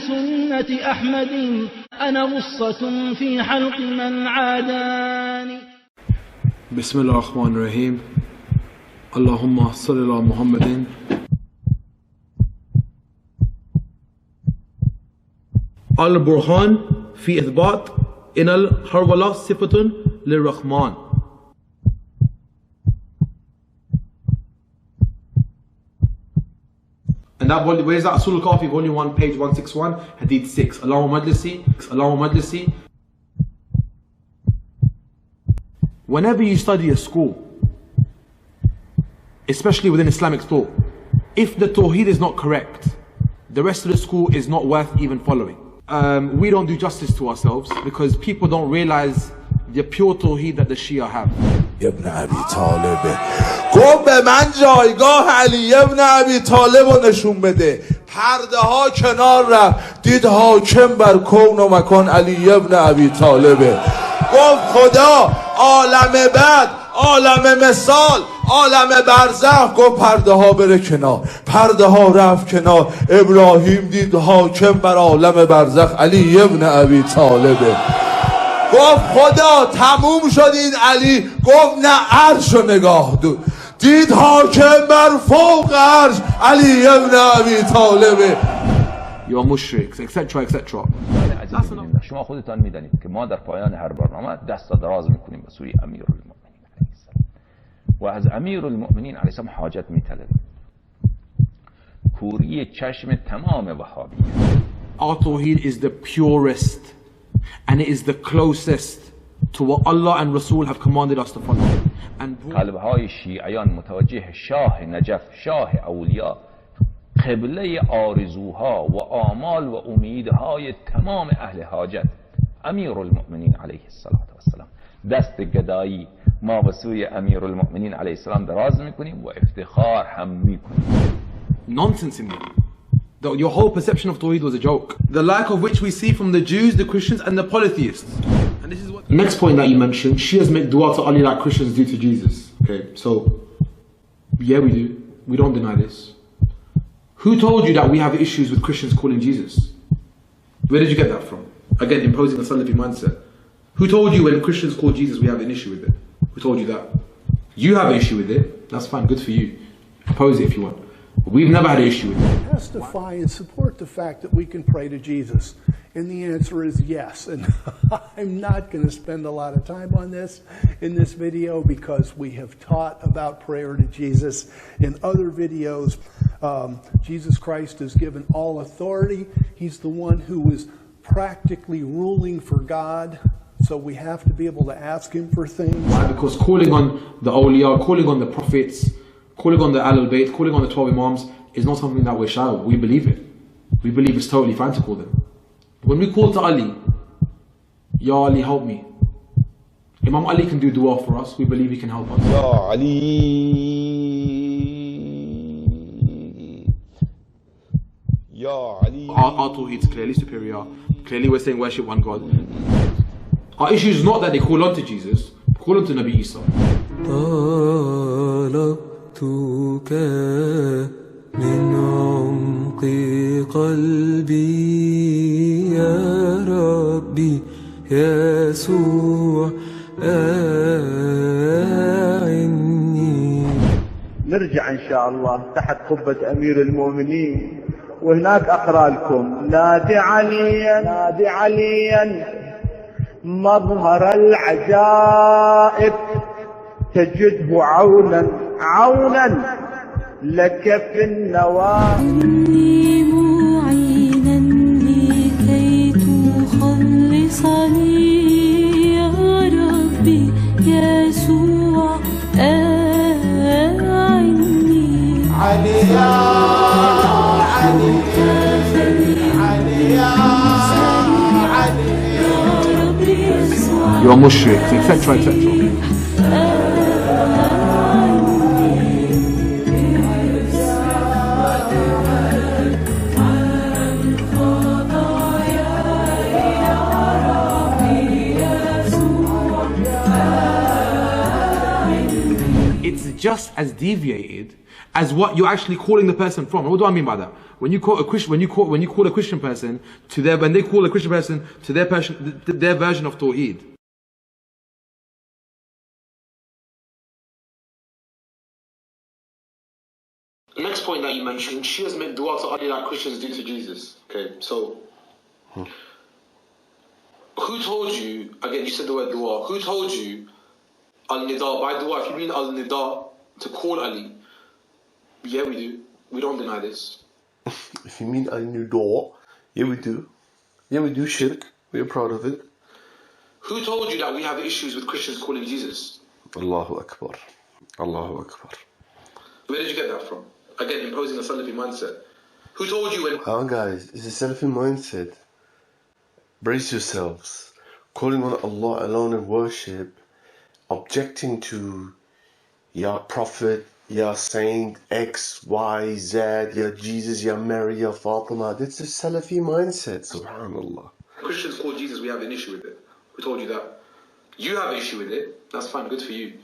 سنة أحمد أنا غصة في حلق من عاداني. بسم الله الرحمن الرحيم. اللهم صل على محمد. البرهان في إثبات إن الحرولة صفة للرحمن. And that volume, where's that? Usul al-Kafi, volume 1, page 161, hadith 6. Allahumma majlisi. Whenever you study a school, especially within Islamic thought, if the Tawhid is not correct, the rest of the school is not worth even following. We don't do justice to ourselves because people don't realize the pure Tawhid that the Shia have. Ibn Abi Talib گفت به من جایگاه علی ابن ابی طالب رو نشون بده. پرده ها کنار رفت، دید حاکم بر کون و مکان علی ابن ابی طالبه. گفت خدا عالم بعد، عالم مثال، عالم برزخ. گفت پرده ها بره کنار، پرده ها رفت کنار. ابراهیم دید حاکم بر عالم برزخ علی ابن ابی طالبه. گفت خدا تموم شد این علی. گفت نه، عرش رو نگاه دید حاکم بر فوق عرش علی ابن ابی طالبه. یا مشرک etc. شما خودتان میدانید که ما در پایان هر برنامه دست دراز میکنیم به سوی امیرالمؤمنین علیه السلام و از امیرالمؤمنین علیه السلام حاجت میطلبیم. کوری چشم تمام وهابی. Our Tawheed is the purest and it is the closest to what Allah and Rasul have commanded us to follow. قلبهای شیعیان متوجه شاه نجف، شاه اولیا، قبله آرزوها و آمال و امیدهای تمام اهل حاجت امیرالمؤمنین علیه السلام. دست گدایی ما به سوی امیرالمؤمنین علیه السلام دراز میکنیم و افتخار هم میکنیم. Nonsense in there. Your whole perception of Tawhid was a joke. The like of which we see from the Jews, the Christians and the polytheists. And this is what... Next point that you mentioned, Shias make dua to Ali like Christians do to Jesus. Okay, so yeah, we do. We don't deny this. Who told you that we have issues with Christians calling Jesus? Where did you get that from? Again, imposing a Salafi mindset. Who told you when Christians call Jesus we have an issue with it? Who told you that? You have an issue with it. That's fine, good for you. Oppose it if you want. But we've never had an issue with it. Testify and support the fact that we can pray to Jesus. And the answer is yes. And I'm not going to spend a lot of time on this in this video because we have taught about prayer to Jesus in other videos. Jesus Christ is given all authority. He's the one who is practically ruling for God. So we have to be able to ask him for things. Why? Because calling on the awliya, calling on the prophets, calling on the Ahlul Bayt, calling on the 12 Imams is not something that we're shy of. We believe it. We believe it's totally fine to call them. When we call to Ali, Ya Ali, help me. Imam Ali can do dua for us. We believe he can help us. Ya Ali, Ya Ali. Our Tawhid is clearly superior. Clearly we're saying worship one God. Our issue is not that they call on to Jesus, call on to Nabi Isa. طلبتك من عمق قلبي يا ربي يسوع أعني. نرجع إن شاء الله تحت قبة أمير المؤمنين وهناك أقرأ لكم نادي عليا نادي عليا مظهر العجائب تجده عونا عونا لك في النوى. إني معينا لكي تخلصني يا ربي يسوع أعني. علي يا علي علي يا علي يا ربي يسوع. You're mushrik, etc. It's just as deviated as what you're actually calling the person from. What do I mean by that? When you call a Christian, when you call a Christian person to when they call a Christian person to their version of Tawhid. The next point that you mentioned, Shias make dua to Ali like Christians do to Jesus. Okay, so who told you? Again, you said the word dua. Who told you al-nida? By dua, if you mean al-nida, to call Ali, yeah, we do. We don't deny this. If you mean al-nida, yeah, we do. Yeah, we do shirk. We are proud of it. Who told you that we have issues with Christians calling Jesus? Allahu Akbar. Allahu Akbar. Where did you get that from? Again, imposing a Salafi mindset. Who told you when... Oh, guys, it's a Salafi mindset. Brace yourselves. Calling on Allah alone in worship, objecting to Ya Prophet, Ya Saint, X, Y, Z, Ya Jesus, Ya Mary, Ya Fatima. That's a Salafi mindset, subhanallah. Christians call Jesus, we have an issue with it. Who told you that? You have an issue with it. That's fine, good for you.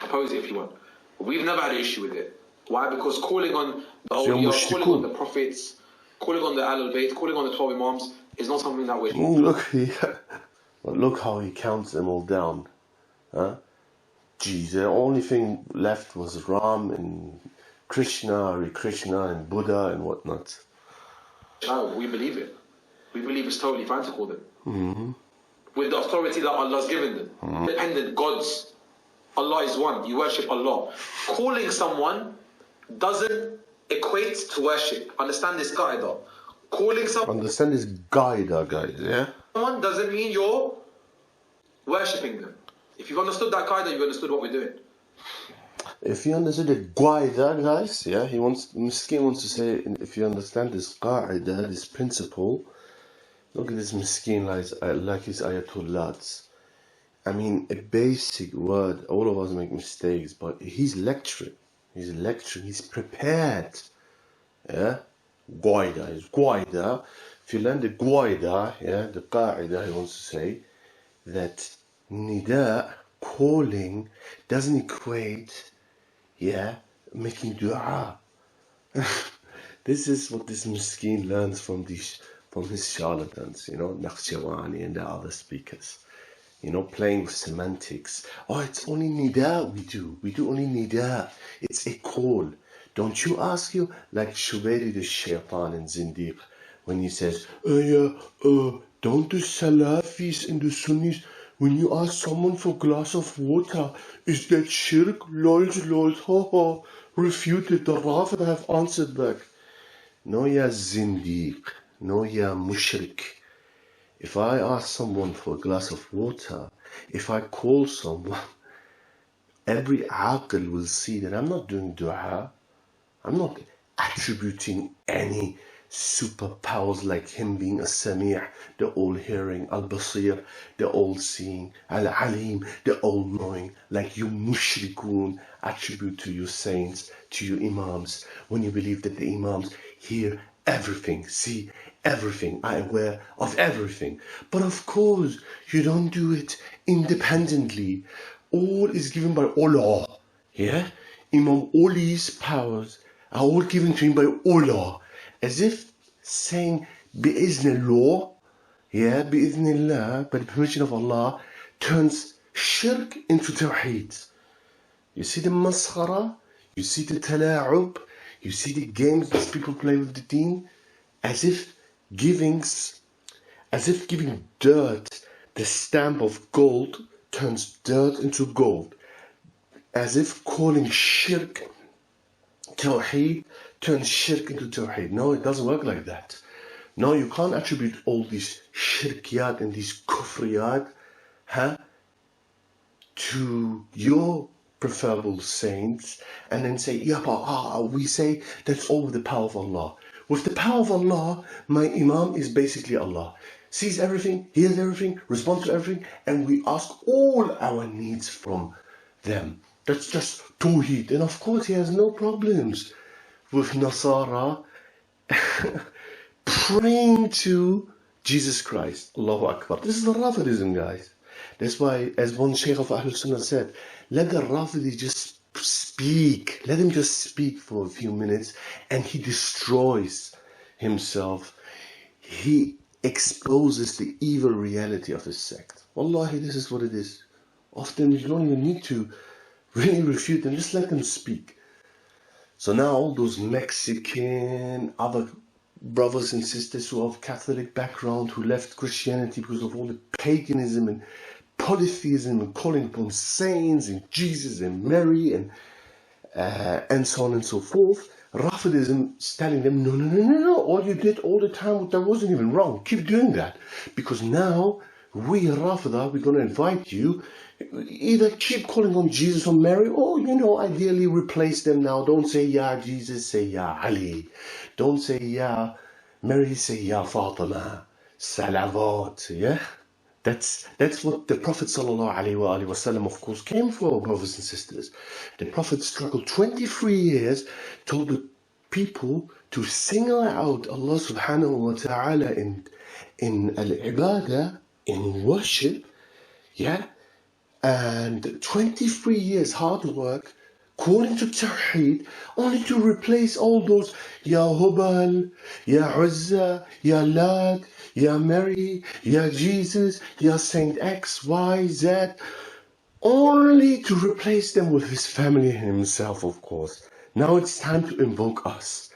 Oppose it if you want. But we've never had an issue with it. Why? Because calling on the awliya, calling on the prophets, calling on the Ahlul Bayt, calling on the 12 Imams is not something that we're... Look how he counts them all down. Huh? Geez, the only thing left was Ram and Krishna, Hare Krishna and Buddha and whatnot. No, we believe it. We believe it's totally fine to call them. With the authority that Allah's given them. Independent gods. Allah is one. You worship Allah. Calling someone doesn't equate to worship. Understand this qaida. Calling someone... Understand this qaida, guys, yeah? Someone doesn't mean you're worshipping them. If you've understood that qaida, you've understood what we're doing. If you understood the qaida, guys, yeah, Miskin wants to say, if you understand this qaida, this principle, look at this Miskin like his ayatullahs. I mean, a basic word, all of us make mistakes, but he's lecturing. He's prepared. Yeah? Qaida is qaida. If you learn the qaida, yeah, the qaida, he wants to say that nida, calling, doesn't equate, yeah, making dua. This is what this Miskin learns from his charlatans, you know, Naqshbandi and the other speakers. You know, playing with semantics. Oh, it's only nida we do. We do only nida. It's a call. Don't you ask you, like Shubayri the shaitan and Zindiq, when he says, don't the Salafis and the Sunnis, when you ask someone for a glass of water, is that shirk? Lols, ha, refuted. The Rafid have answered back. No, ya Zindiq. No, ya Mushrik. If I ask someone for a glass of water, if I call someone, every aql will see that I'm not doing dua. I'm not attributing any superpowers like him being a Sami', the all-hearing, al-Basir, the all-seeing, al-Alim, the all-knowing, like you mushrikun attribute to your saints, to your imams, when you believe that the imams hear everything, see everything, are aware of everything. But of course, you don't do it independently. All is given by Allah. Yeah? Imam Ali's powers are all given to him by Allah. As if saying, Bi'iznillah, yeah, Bi'iznillah, by the permission of Allah, turns shirk into Tawhid. You see the maskhara? You see the tala'ub? You see the games that people play with the deen? As if giving dirt the stamp of gold turns dirt into gold. As if calling shirk Tawheed turns shirk into Tawheed. No, it doesn't work like that. No, you can't attribute all these shirkiyat and these kufriyat to your preferable saints and then say, yeah, but we say that's all with the power of Allah. With the power of Allah, my Imam is basically Allah. Sees everything, hears everything, responds to everything, and we ask all our needs from them. That's just Tawheed. And of course, he has no problems with Nasara praying to Jesus Christ. Allahu Akbar. This is the Rafidism, guys. That's why, as one Shaykh of Ahlul Sunnah said, let the Rafidi just speak. Let him just speak for a few minutes, and he destroys himself. He exposes the evil reality of his sect. Wallahi, this is what it is. Often you don't even need to really refute them, just let them speak. So now all those Mexican, other brothers and sisters who are of Catholic background, who left Christianity because of all the paganism and polytheism and calling upon saints and Jesus and Mary and so on and so forth, Rafidism is telling them, no, all you did all the time, that wasn't even wrong. Keep doing that. Because now, we Rafida, we're going to invite you, either keep calling on Jesus or Mary, or, ideally replace them now. Don't say, Ya Jesus, say, Ya Ali. Don't say, Ya Mary, say, Ya Fatima. Salawat, yeah? That's what the Prophet ﷺ, of course, came for, brothers and sisters. The Prophet struggled 23 years, told the people to single out Allah subhanahu wa ta'ala in al-ibadah, in worship, yeah? And 23 years hard work, calling to Tawhid, only to replace all those Ya Hubal, Ya Uzza, Ya Lat, Ya Mary, Ya Jesus, Ya Saint X, Y, Z, only to replace them with his family and himself, of course. Now it's time to invoke us.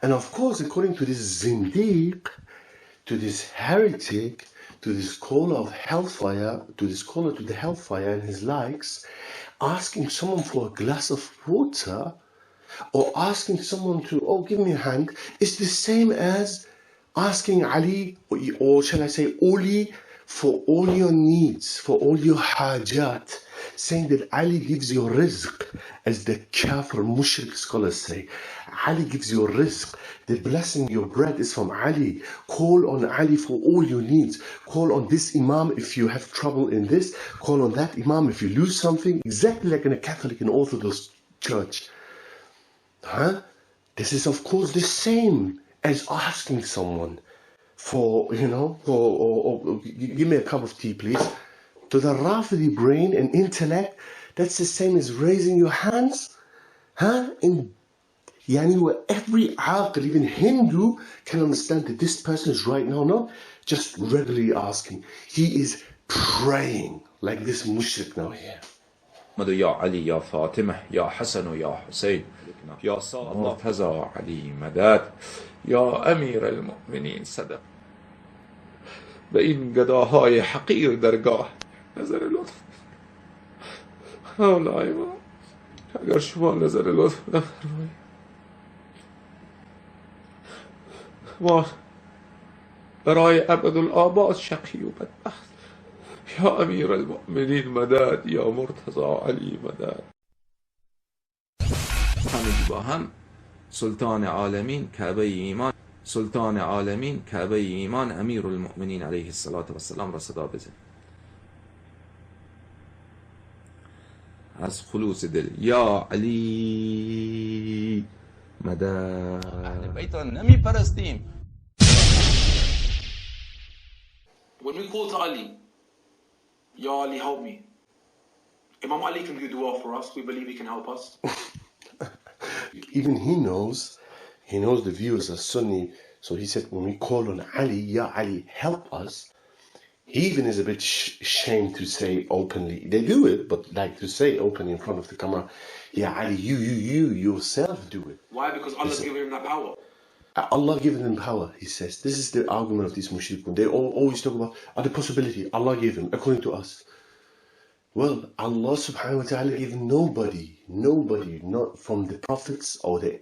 And of course, according to this Zindiq, to this heretic, to this caller of hellfire, to this caller to the hellfire and his likes, asking someone for a glass of water, or asking someone to, give me a hand, is the same as asking Ali, or shall I say Oli, for all your needs, for all your hajat, saying that Ali gives you rizq, as the kafir mushrik scholars say. Ali gives you rizq. The blessing, your bread is from Ali. Call on Ali for all your needs. Call on this imam if you have trouble in this. Call on that imam if you lose something. Exactly like in a Catholic and Orthodox church. This is of course the same as asking someone for, give me a cup of tea please. To the Rafidi brain and intellect, that's the same as raising your hands, in where every aql, even Hindu, can understand that this person is right now not just regularly asking. He is praying like this mushrik now here. يا علي يا فاطمة يا حسن يا حسين يا صاد مرتضى علي مدد يا امیر المؤمنین صدق. به این گداهای حقیر درگاه نظر لطف حالا ما اگر شما نظر لطف نفرمایید ما برای ابدالآباد شقی و بدبخت یا امیر المؤمنین مدد یا مرتضی علی مدد. همگی با هم سلطان عالمین کعبه ایمان، سلطان عالمین کعبه ایمان امیر المؤمنین علیه السلام را صدا بزن از خلوص دل. یا علی مدد. اهل بیت را نمی پرستیم. When we call to Ali, Ya Ali, help me. Imam Ali can do dua for us. We believe he can help us. Even he knows the viewers are Sunni. So he said, when we call on Ali, Ya Ali, help us. He even is a bit ashamed to say openly. They do it, but like to say openly in front of the camera, Ya Ali, you yourself do it. Why? Because Allah's given him that power. Allah given him power, he says. This is the argument of these mushrikun. They always talk about the possibility Allah gave him, according to us. Well, Allah subhanahu wa ta'ala gave nobody, not from the prophets or the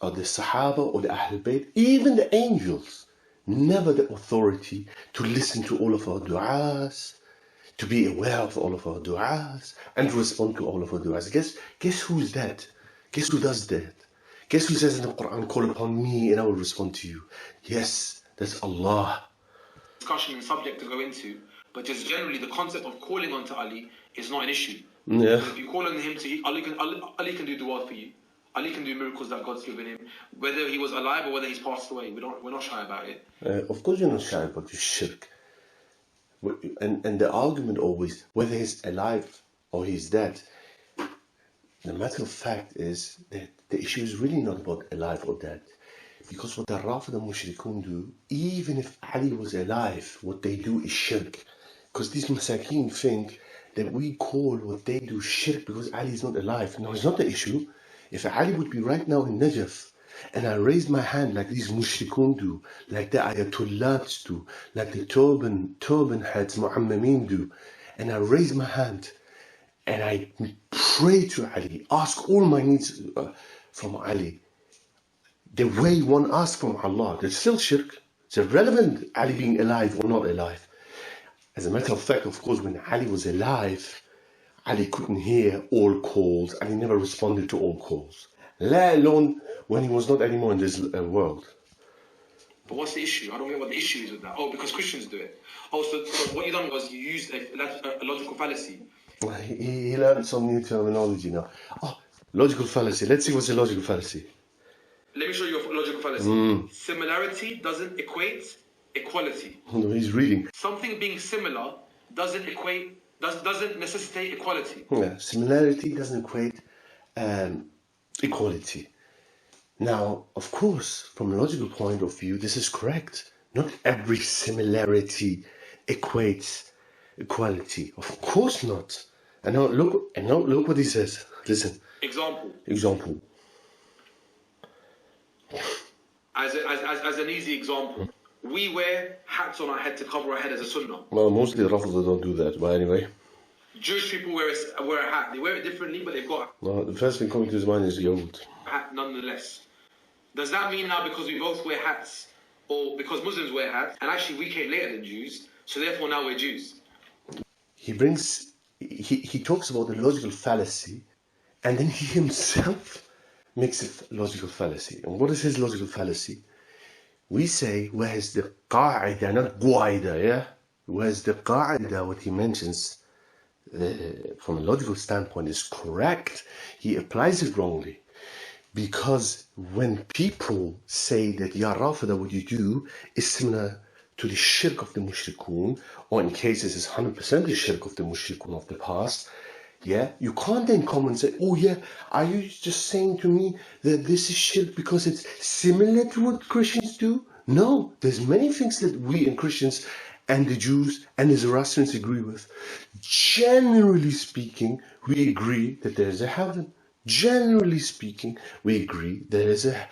Sahaba or the Ahl Bayt, even the angels, never the authority to listen to all of our du'as, to be aware of all of our du'as, and to respond to all of our du'as. Guess who's that? Guess who does that? Guess who says in the Quran, call upon me and I will respond to you? Yes, that's Allah. Discussion and subject to go into, but just generally the concept of calling on to Ali is not an issue. Yeah. If you call on him to, Ali can do dua for you. Ali can do miracles that God's given him, whether he was alive or whether he's passed away. We're not shy about it. Of course you're not shy about your shirk. And the argument always, whether he's alive or he's dead. The matter of fact is that the issue is really not about alive or dead. Because what the Rafida Mushrikun do, even if Ali was alive, what they do is shirk. Because these Masakin think that we call what they do shirk because Ali is not alive. No, it's not the issue. If Ali would be right now in Najaf, and I raised my hand like these Mushrikun do, like the Ayatollahs do, like the turban heads Mu'ammamin do, and I raise my hand, and I pray to Ali, ask all my needs from Ali, the way one asks from Allah, there's still shirk. It's irrelevant Ali being alive or not alive. As a matter of fact, of course, when Ali was alive, Ali couldn't hear all calls, and he never responded to all calls. Let alone when he was not anymore in this world. But what's the issue? I don't get what the issue is with that. Oh, because Christians do it. Oh, so what you done was you used a logical fallacy. He learned some new terminology now. Oh, logical fallacy. Let's see what's a logical fallacy. Let me show you a logical fallacy. Similarity doesn't equate equality. No, he's reading. Something being similar doesn't necessitate equality. Yeah, similarity doesn't equate equality. Now, of course, from a logical point of view, this is correct. Not every similarity equates equality. Of course not. And now look what he says. Listen. Example. As an easy example, we wear hats on our head to cover our head as a sunnah. Well, mostly Rafida don't do that, but anyway. Jewish people wear a hat. They wear it differently, but they've got No, the first thing coming to his mind is Yahud. a hat nonetheless. Does that mean now because we both wear hats, or because Muslims wear hats, and actually we came later than Jews, so therefore now we're Jews? He talks about the logical fallacy, and then he himself makes a logical fallacy. And what is his logical fallacy? We say, where's the qa'ida, not guaida, yeah? Where's the qa'ida, what he mentions, from a logical standpoint is correct. He applies it wrongly. Because when people say that, Ya Rafida, what you do is similar to the shirk of the mushrikun, or in cases is 100% the shirk of the mushrikun of the past, yeah, you can't then come and say, oh yeah, are you just saying to me that this is shirk because it's similar to what Christians do? No, there's many things that we and Christians and the Jews and the Zoroastrians agree with. Generally speaking, we agree that there's a heaven. Generally speaking, we agree there is a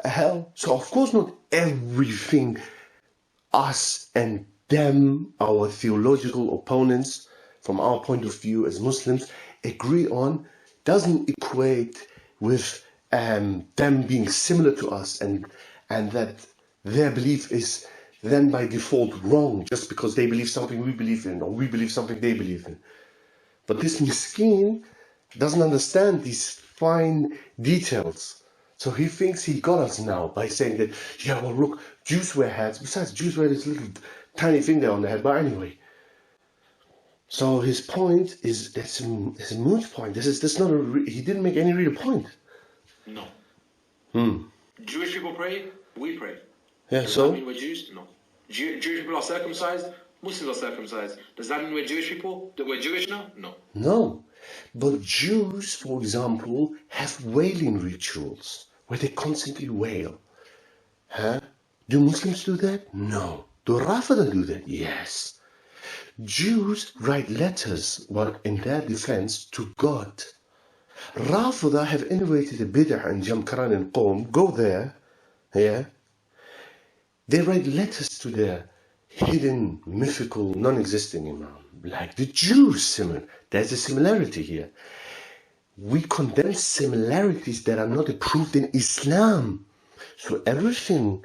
hell. So of course not everything us and them, our theological opponents, from our point of view as Muslims, agree on, doesn't equate with them being similar to us, and that their belief is then by default wrong just because they believe something we believe in, or we believe something they believe in. But this miskin doesn't understand these fine details. So he thinks he got us now by saying that, yeah, well, look, Jews wear hats. Besides, Jews wear this little tiny thing there on the head. But anyway, so his point is, it's a moot point. This not he didn't make any real point. No. Jewish people pray, we pray. Yeah, Does so? that mean we're Jews? No. Jewish people are circumcised, Muslims are circumcised. Does that mean we're Jewish people? That we're Jewish now? No. No. But Jews, for example, have wailing rituals where they constantly wail. Huh? Do Muslims do that? No. Do Rafida do that? Yes. Jews write letters, well, in their defense, to God. Rafida have innovated a bid'ah in Jamkaran and Qom. Go there. Yeah. They write letters to their hidden, mythical, non-existing imam. Like the Jews, similar. There's a similarity here. We condemn similarities that are not approved in Islam. So everything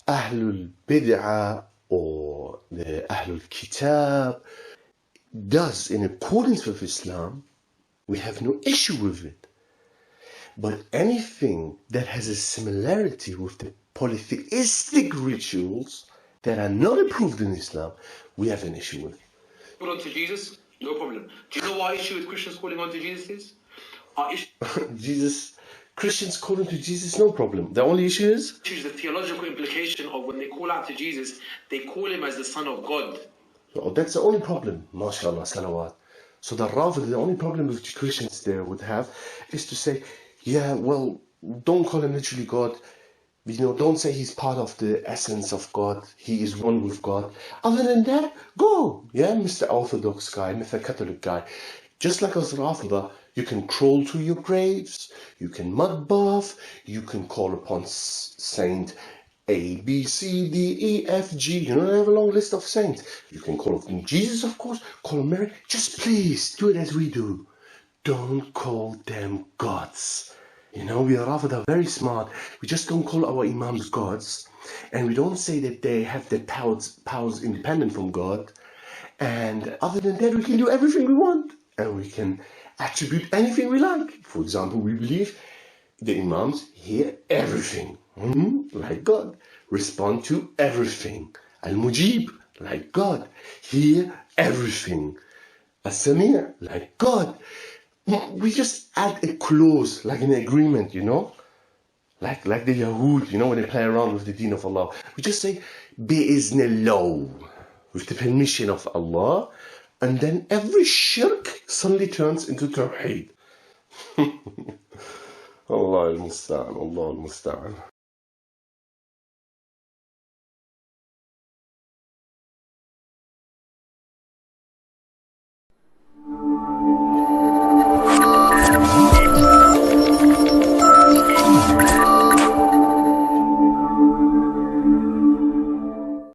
Ahlul Bid'ah or the Ahlul Kitab does in accordance with Islam, we have no issue with it. But anything that has a similarity with the polytheistic rituals that are not approved in Islam, we have an issue with. Hold on to Jesus, no problem. Do you know what our issue with Christians calling on to Jesus is? Our issue Christians calling to Jesus, no problem. The only issue is the theological implication of when they call out to Jesus, they call him as the Son of God. Oh, that's the only problem. MashaAllah, salawat. So the Rafid, the only problem which Christians there would have is to say, yeah, well, don't call him literally God. You know, don't say he's part of the essence of God. He is one with God. Other than that, go. Yeah, Mr. Orthodox guy, Mr. Catholic guy. Just like us Rafida, you can crawl to your graves, you can mud bath, you can call upon Saint A, B, C, D, E, F, G. You know, I have a long list of saints. You can call upon Jesus, of course, call on Mary. Just please do it as we do. Don't call them gods. You know, we are very smart. We just don't call our imams gods. And we don't say that they have their powers independent from God. And other than that, we can do everything we want. And we can attribute anything we like. For example, we believe the imams hear everything, like God. Respond to everything. Al-Mujib, like God. Hear everything. As-Samir, like God. We just add a clause, like an agreement, you know? Like the Yahud, you know, when they play around with the deen of Allah. We just say, Bi-Iznillah, with the permission of Allah. And then every shirk suddenly turns into Tawhid. Allah al-Musta'an, Allah al-Musta'an.